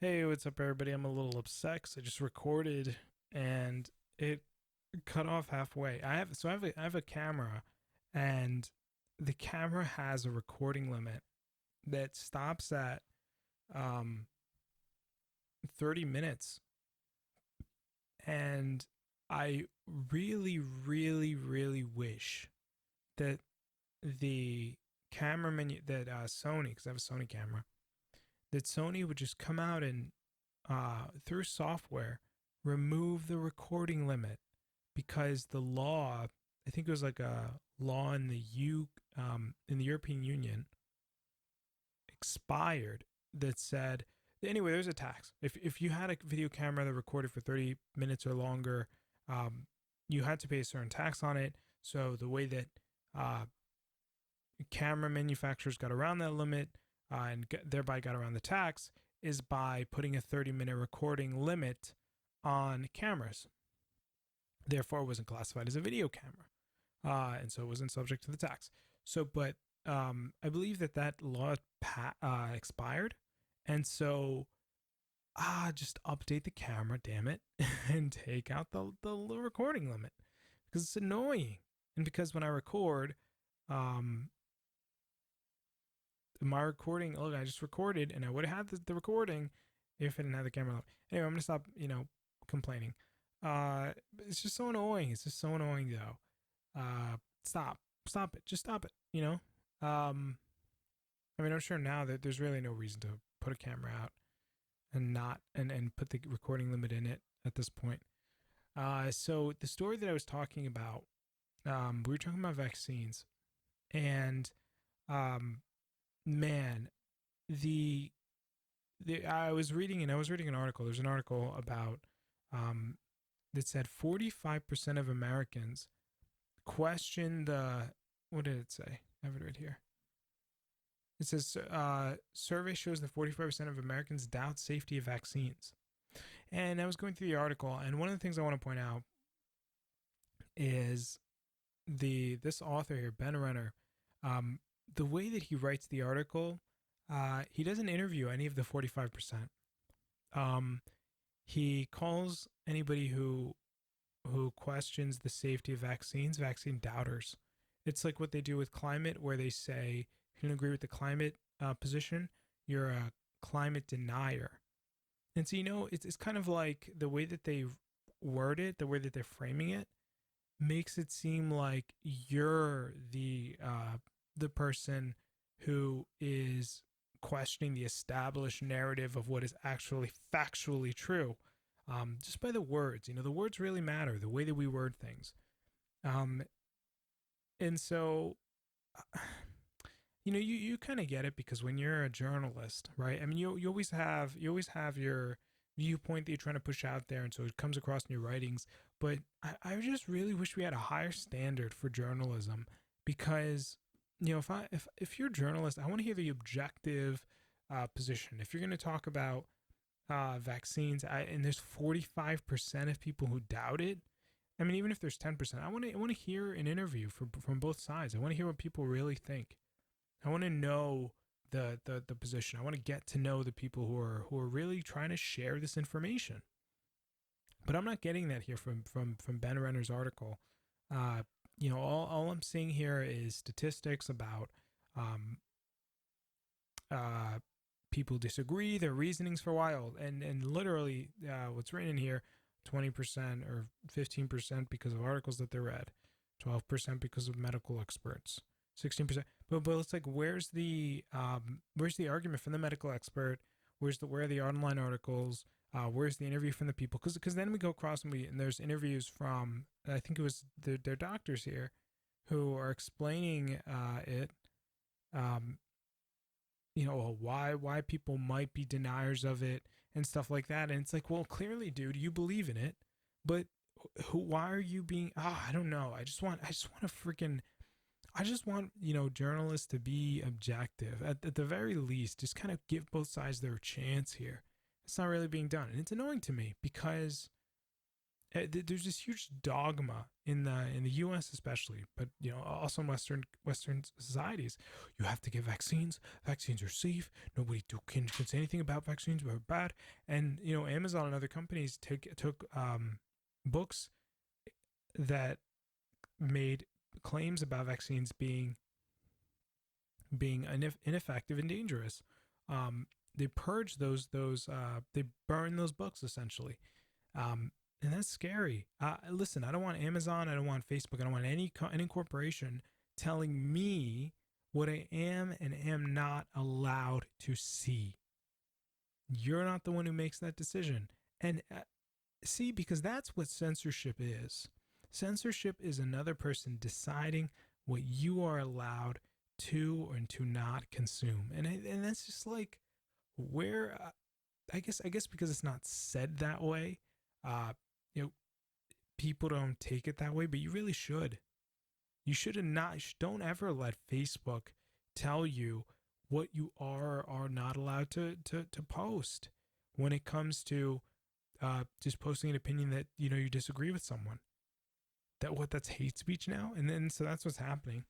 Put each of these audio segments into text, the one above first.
Hey, what's up, everybody? I'm a little upset 'cause I just recorded and it cut off halfway. I have a camera, and the camera has a recording limit that stops at um 30 minutes, and I really, really, really wish that the camera menu that Sony, because I have a Sony camera, that Sony would just come out and through software remove the recording limit, because the law, I think it was like a law in the European Union, expired, that said, anyway, there's a tax. If you had a video camera that recorded for 30 minutes or longer, um, you had to pay a certain tax on it. So the way that uh, camera manufacturers got around that limit, and thereby got around the tax, is by putting a 30-minute recording limit on cameras. Therefore, it wasn't classified as a video camera, and so it wasn't subject to the tax. So, but I believe that law expired, and so just update the camera, damn it, and take out the recording limit, because it's annoying, and because when I record, um, my recording, look, I just recorded, and I would have had the recording if I didn't have the camera on. Anyway, I'm gonna stop, complaining. It's just so annoying. It's just so annoying, though. Stop it. Just stop it. I mean, I'm sure now that there's really no reason to put a camera out and not and put the recording limit in it at this point. So the story that I was talking about, we were talking about vaccines, and um, man, the I was reading an article. There's an article about that said 45% of Americans question the, what did it say? I have it right here. It says survey shows that 45% of Americans doubt safety of vaccines. And I was going through the article, and one of the things I want to point out is this author here, Ben Renner, um, the way that he writes the article, he doesn't interview any of the 45%. He calls anybody who questions the safety of vaccines vaccine doubters. It's like what they do with climate, where they say, if you don't agree with the climate position, you're a climate denier. And so, it's kind of like the way that they word it, the way that they're framing it, makes it seem like you're the person who is questioning the established narrative of what is actually factually true, just by the words. The words really matter, the way that we word things. Um, and so, you kind of get it, because when you're a journalist, right? I mean, you always have your viewpoint that you're trying to push out there, and so it comes across in your writings. But I just really wish we had a higher standard for journalism, because if you're a journalist, I want to hear the objective position. If you're going to talk about vaccines, and there's 45% of people who doubt it. I mean, even if there's 10%, I want to hear an interview from both sides. I want to hear what people really think. I want to know the position. I want to get to know the people who are really trying to share this information. But I'm not getting that here from Ben Renner's article. All I'm seeing here is statistics about um, people disagree, their reasonings for why, and literally what's written in here: 20% or 15% because of articles that they read, 12% because of medical experts, 16%. But it's like, where's the argument from the medical expert? Where are the online articles? Where's the interview from the people? Because then we go across, and there's interviews from, I think it was their doctors here, who are explaining it. Why people might be deniers of it and stuff like that. And it's like, well, clearly, dude, you believe in it, but why are you being? I don't know. I just want journalists to be objective at the very least. Just kind of give both sides their chance here. It's not really being done, and it's annoying to me, because there's this huge dogma in the U.S. especially, but also in Western societies. You have to get vaccines. Vaccines are safe. Nobody can say anything about vaccines are bad. And Amazon and other companies took books that made claims about vaccines being ineffective and dangerous. They purged they burned those books essentially. And that's scary. Listen, I don't want Amazon, I don't want Facebook, I don't want any corporation telling me what I am and am not allowed to see. You're not the one who makes that decision. And see, because that's what censorship is. Censorship is another person deciding what you are allowed to or to not consume. And that's just like where I guess because it's not said that way, people don't take it that way, but you really should. You should not. Don't ever let Facebook tell you what you are or are not allowed to post when it comes to just posting an opinion that you disagree with someone. That's hate speech now, and then so that's what's happening.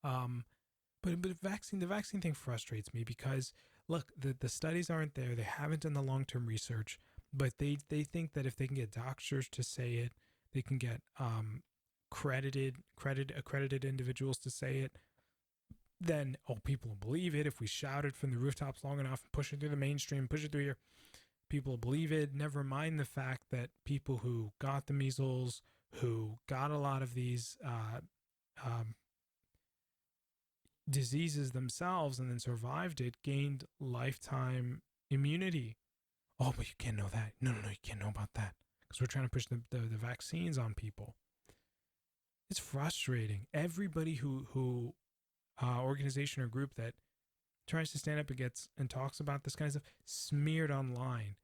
But the vaccine thing frustrates me because look, the studies aren't there. They haven't done the long-term research, but they think that if they can get doctors to say it, they can get accredited individuals to say it, then people will believe it. If we shout it from the rooftops long enough and push it through the mainstream, push it through here, people will believe it. Never mind the fact that people who got the measles, who got a lot of these diseases themselves and then survived it, gained lifetime immunity. Oh, but you can't know that. No, you can't know about that because we're trying to push the vaccines on people. It's frustrating. Everybody who organization or group that tries to stand up and talks about this kind of stuff smeared online.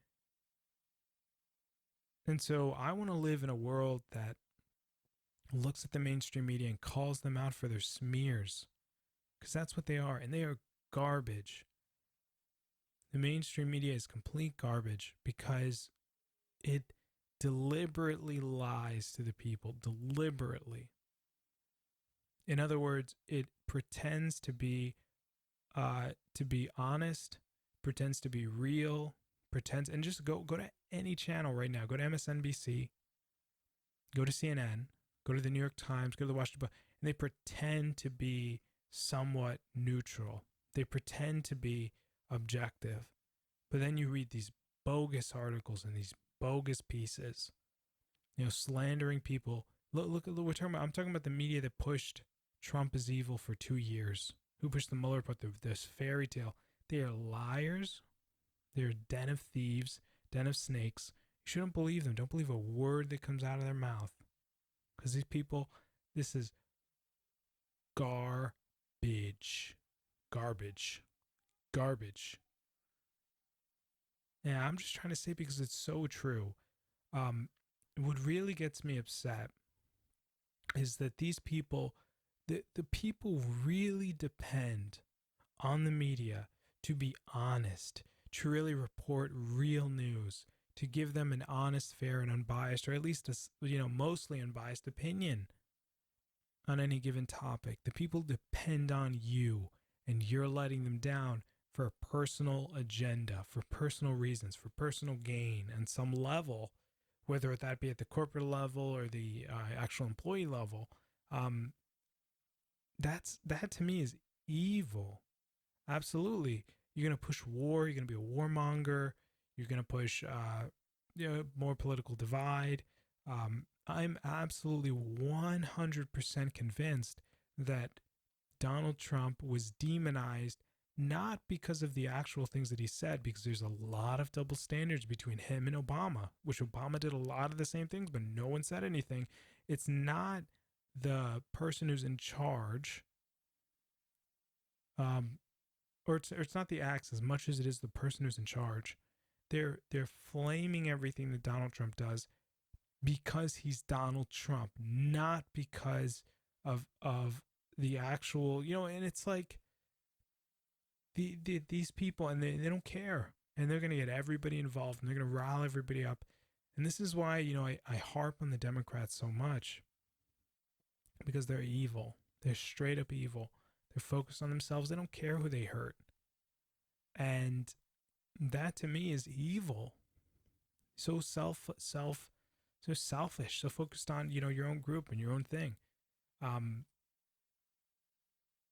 And so I want to live in a world that looks at the mainstream media and calls them out for their smears, because that's what they are, and they are garbage. The mainstream media is complete garbage because it deliberately lies to the people, deliberately. In other words, it pretends to be honest, pretends to be real, and just go to any channel right now. Go to MSNBC, go to CNN, go to the New York Times, go to the Washington Post, and they pretend to be somewhat neutral. They pretend to be objective. But then you read these bogus articles and these bogus pieces, slandering people. Look, we're talking about. I'm talking about the media that pushed Trump is evil for 2 years. Who pushed the Mueller report? This fairy tale. They are liars. They're a den of thieves, den of snakes. You shouldn't believe them. Don't believe a word that comes out of their mouth, because these people, this is garbage. Yeah, I'm just trying to say because it's so true. What really gets me upset is that these people, the people really depend on the media to be honest, to really report real news, to give them an honest, fair, and unbiased, or at least mostly unbiased opinion on any given topic. The people depend on you, and you're letting them down for a personal agenda, for personal reasons, for personal gain on some level, whether that be at the corporate level or the actual employee level. That to me is evil. Absolutely. You're going to push war. You're going to be a warmonger. You're going to push more political divide. I'm absolutely 100% convinced that Donald Trump was demonized not because of the actual things that he said, because there's a lot of double standards between him and Obama, which Obama did a lot of the same things, but no one said anything. It's not the person who's in charge, or it's not the acts as much as it is the person who's in charge. They're flaming everything that Donald Trump does because he's Donald Trump, not because of the actual, and it's like these people, and they don't care, and they're going to get everybody involved, and they're going to rile everybody up. And this is why, I harp on the Democrats so much, because they're evil. They're straight up evil. They're focused on themselves. They don't care who they hurt. And that to me is evil. So so selfish, so focused on, your own group and your own thing.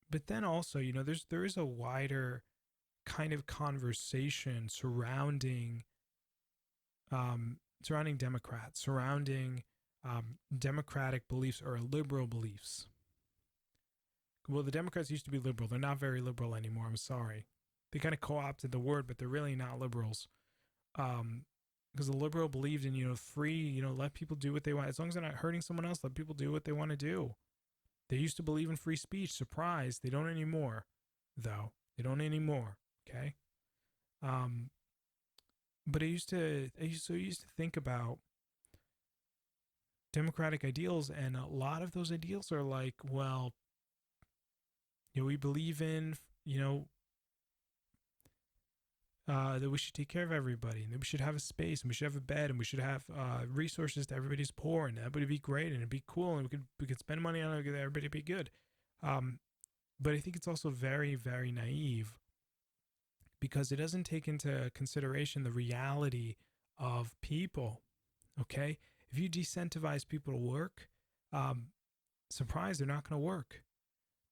But then also, there is a wider kind of conversation surrounding Democrats, surrounding democratic beliefs or liberal beliefs. Well, the Democrats used to be liberal. They're not very liberal anymore. I'm sorry. They kind of co-opted the word, but they're really not liberals. Because the liberal believed in, free, let people do what they want. As long as they're not hurting someone else, let people do what they want to do. They used to believe in free speech. Surprise. They don't anymore, though. They don't anymore. Okay. But I used to think about democratic ideals, and a lot of those ideals are like, well, we believe in, that we should take care of everybody, and that we should have a space, and we should have a bed, and we should have resources to everybody's poor, and that would be great, and it'd be cool, and we could spend money on it, and everybody be good. But I think it's also very, very naive, because it doesn't take into consideration the reality of people. Okay, if you decentivize people to work, surprise, they're not going to work.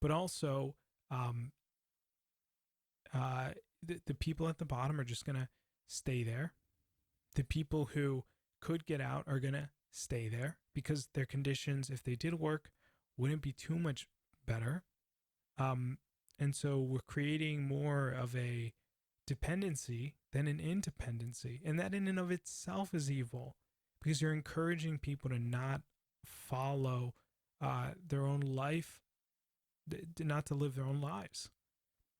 But also, the people at the bottom are just going to stay there. The people who could get out are going to stay there, because their conditions, if they did work, wouldn't be too much better. And so we're creating more of a dependency than an independency. And that in and of itself is evil, because you're encouraging people to not follow their own life, not to live their own lives.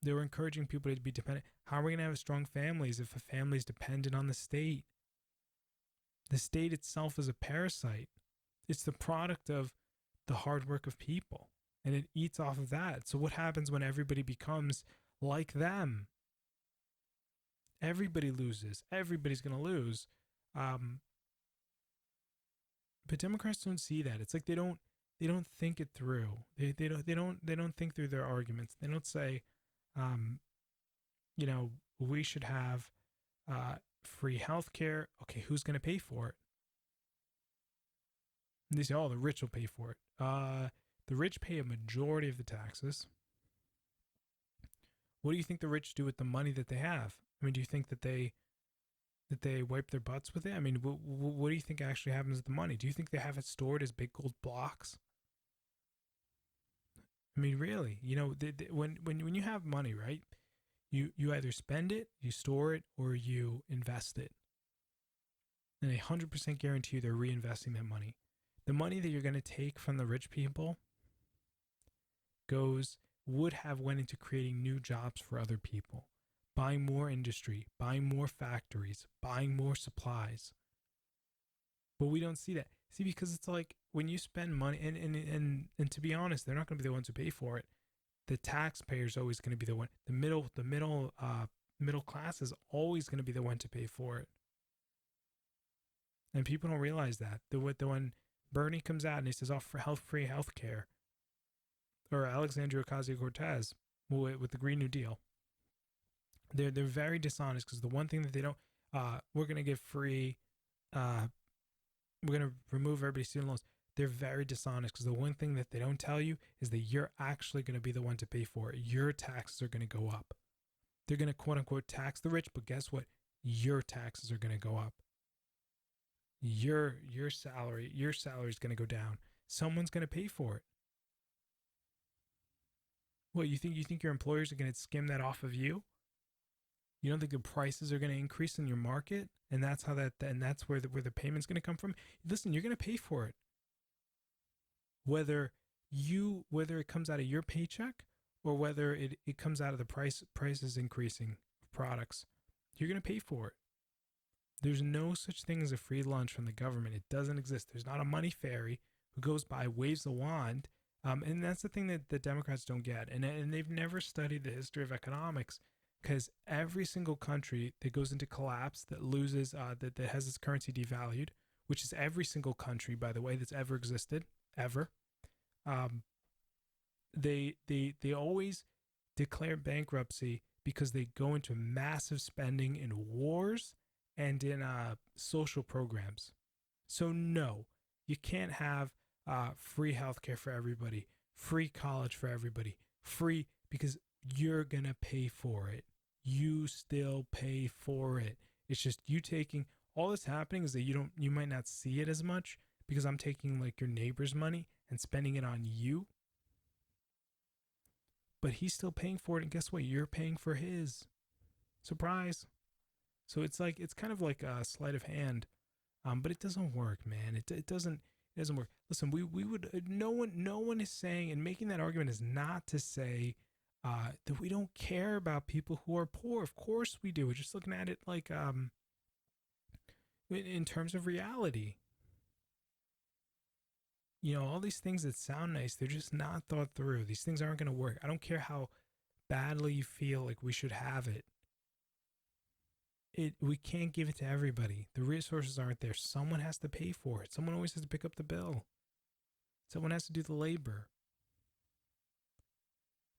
They were encouraging people to be dependent. How are we going to have strong families if a family is dependent on the state? The state itself is a parasite. It's the product of the hard work of people, and it eats off of that. So what happens when everybody becomes like them? Everybody loses. Everybody's going to lose. But Democrats don't see that. It's like they don't think it through. They don't think through their arguments. They don't say, we should have free healthcare. Okay, who's going to pay for it? And they say, the rich will pay for it. The rich pay a majority of the taxes. What do you think the rich do with the money that they have? I mean, do you think that they wipe their butts with it? I mean, what do you think actually happens with the money? Do you think they have it stored as big gold blocks? I mean, really, when you have money, right? You either spend it, you store it, or you invest it. And 100% guarantee you they're reinvesting that money. The money that you're going to take from the rich people would have went into creating new jobs for other people, buying more industry, buying more factories, buying more supplies. But we don't see that. See, because it's like when you spend money, and to be honest, they're not going to be the ones who pay for it. The taxpayer is always going to be the one. The middle class is always going to be the one to pay for it. And people don't realize that. When Bernie comes out and he says, for free healthcare, or Alexandria Ocasio-Cortez with the Green New Deal, they're very dishonest, because the one thing that they don't, we're going to give free, we're going to remove everybody's student loans. They're very dishonest, because the one thing that they don't tell you is that you're actually going to be the one to pay for it. Your taxes are going to go up. They're going to quote unquote tax the rich, but guess what? Your taxes are going to go up. Your salary is going to go down. Someone's going to pay for it. What, you think your employers are going to skim that off of you? You don't think the prices are going to increase in your market, and that's how and that's where the payment's going to come from? Listen, you're going to pay for it. Whether it comes out of your paycheck, or whether it comes out of the prices increasing of products, you're going to pay for it. There's no such thing as a free lunch from the government. It doesn't exist. There's not a money fairy who goes by, waves the wand. And that's the thing that the Democrats don't get. And they've never studied the history of economics, because every single country that goes into collapse, that loses, that has its currency devalued, which is every single country, by the way, that's ever existed, ever. Um, they always declare bankruptcy because they go into massive spending in wars and in social programs. So no, you can't have free healthcare for everybody, free college for everybody, free because you're gonna pay for it. You still pay for it. It's just you taking all that's happening is that you might not see it as much because I'm taking like your neighbor's money and spending it on you, but he's still paying for it, and guess what? You're paying for his. Surprise. So it's like it's kind of like a sleight of hand, but it doesn't work, man. It doesn't work. Listen, we would no one is saying, and making that argument is not to say that we don't care about people who are poor. Of course we do. We're just looking at it like in terms of reality. All these things that sound nice, they're just not thought through. These things aren't going to work. I don't care how badly you feel like we should have it. We can't give it to everybody. The resources aren't there. Someone has to pay for it. Someone always has to pick up the bill. Someone has to do the labor.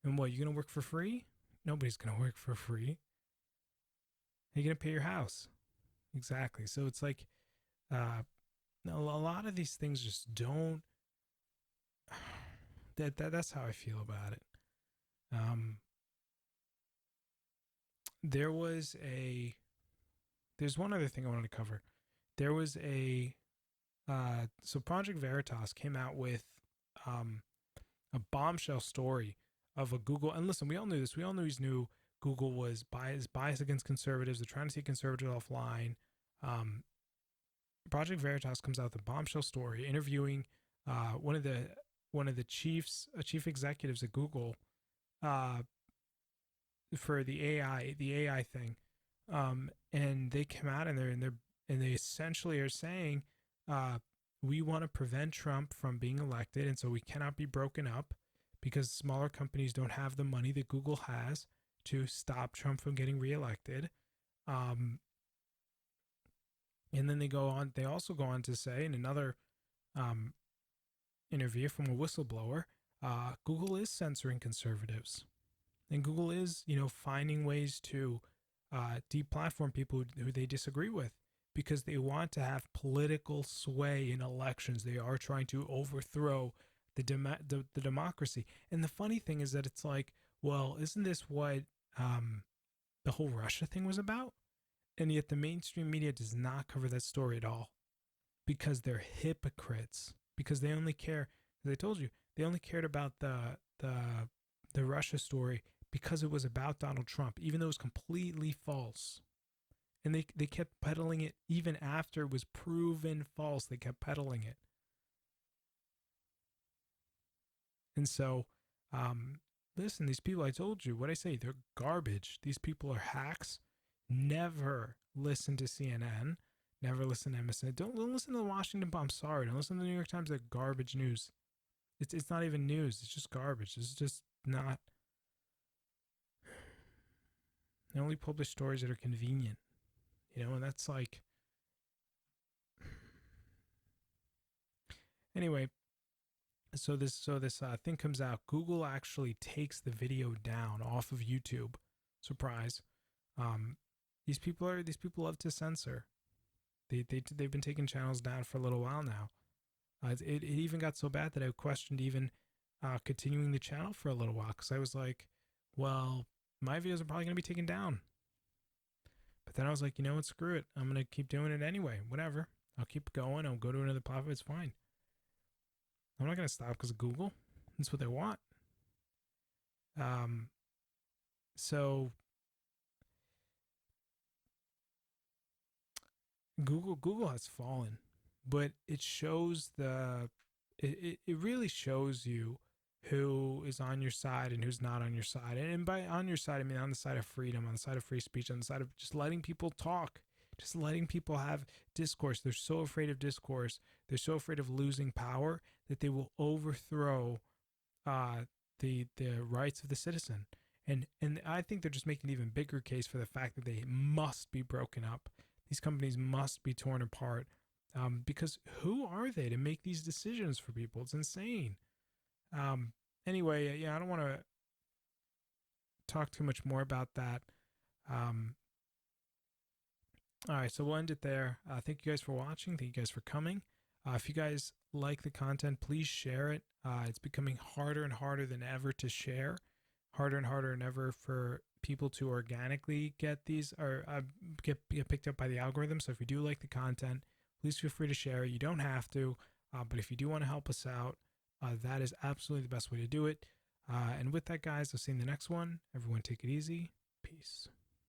And what, you're going to work for free? Nobody's going to work for free. You're going to pay your house. Exactly. So it's like a lot of these things just don't. That's how I feel about it. There's one other thing I wanted to cover. There was so Project Veritas came out with a bombshell story of a Google, and listen, we all knew this. We all knew Google was biased against conservatives. They're trying to take conservatives offline. Project Veritas comes out with a bombshell story interviewing one of the chief executives at Google for the AI thing, and they come out and they essentially are saying we want to prevent Trump from being elected, and so we cannot be broken up because smaller companies don't have the money that Google has to stop Trump from getting reelected. And then they also go on to say in another interview from a whistleblower, Google is censoring conservatives. And Google is, finding ways to deplatform people who they disagree with because they want to have political sway in elections. They are trying to overthrow the democracy. And the funny thing is that it's like, well, isn't this what the whole Russia thing was about? And yet the mainstream media does not cover that story at all because they're hypocrites. Because they only care, as I told you, they only cared about the Russia story because it was about Donald Trump, even though it was completely false. And they kept peddling it even after it was proven false. They kept peddling it. And so, listen, these people, I told you, what I say, they're garbage. These people are hacks. Never listen to CNN. Never listen to MSN. Don't listen to the Washington Post. I'm sorry. Don't listen to the New York Times. They're garbage news. It's not even news. It's just garbage. It's just not. They only publish stories that are convenient. And that's like. Anyway, so this thing comes out. Google actually takes the video down off of YouTube. Surprise. These people love to censor. They've been taking channels down for a little while now. It even got so bad that I questioned even continuing the channel for a little while because I was like, well, my videos are probably going to be taken down. But then I was like, you know what, screw it. I'm going to keep doing it anyway. Whatever. I'll keep going. I'll go to another platform. It's fine. I'm not going to stop because of Google. That's what they want. So Google has fallen, but it shows it really shows you who is on your side and who's not on your side. And by on your side, I mean on the side of freedom, on the side of free speech, on the side of just letting people talk, just letting people have discourse. They're so afraid of discourse. They're so afraid of losing power that they will overthrow the rights of the citizen. And I think they're just making an even bigger case for the fact that they must be broken up. These companies must be torn apart. because who are they to make these decisions for people? It's insane. Anyway, yeah, I don't want to talk too much more about that. All right, so we'll end it there. Thank you guys for watching. Thank you guys for coming. If you guys like the content, please share it. It's becoming harder and harder than ever to share, harder and harder than ever for people to organically get these or get picked up by the algorithm. So if you do like the content, please feel free to share it. You don't have to, but if you do want to help us out, that is absolutely the best way to do it. And with that, guys, I'll see you in the next one. Everyone, take it easy. Peace.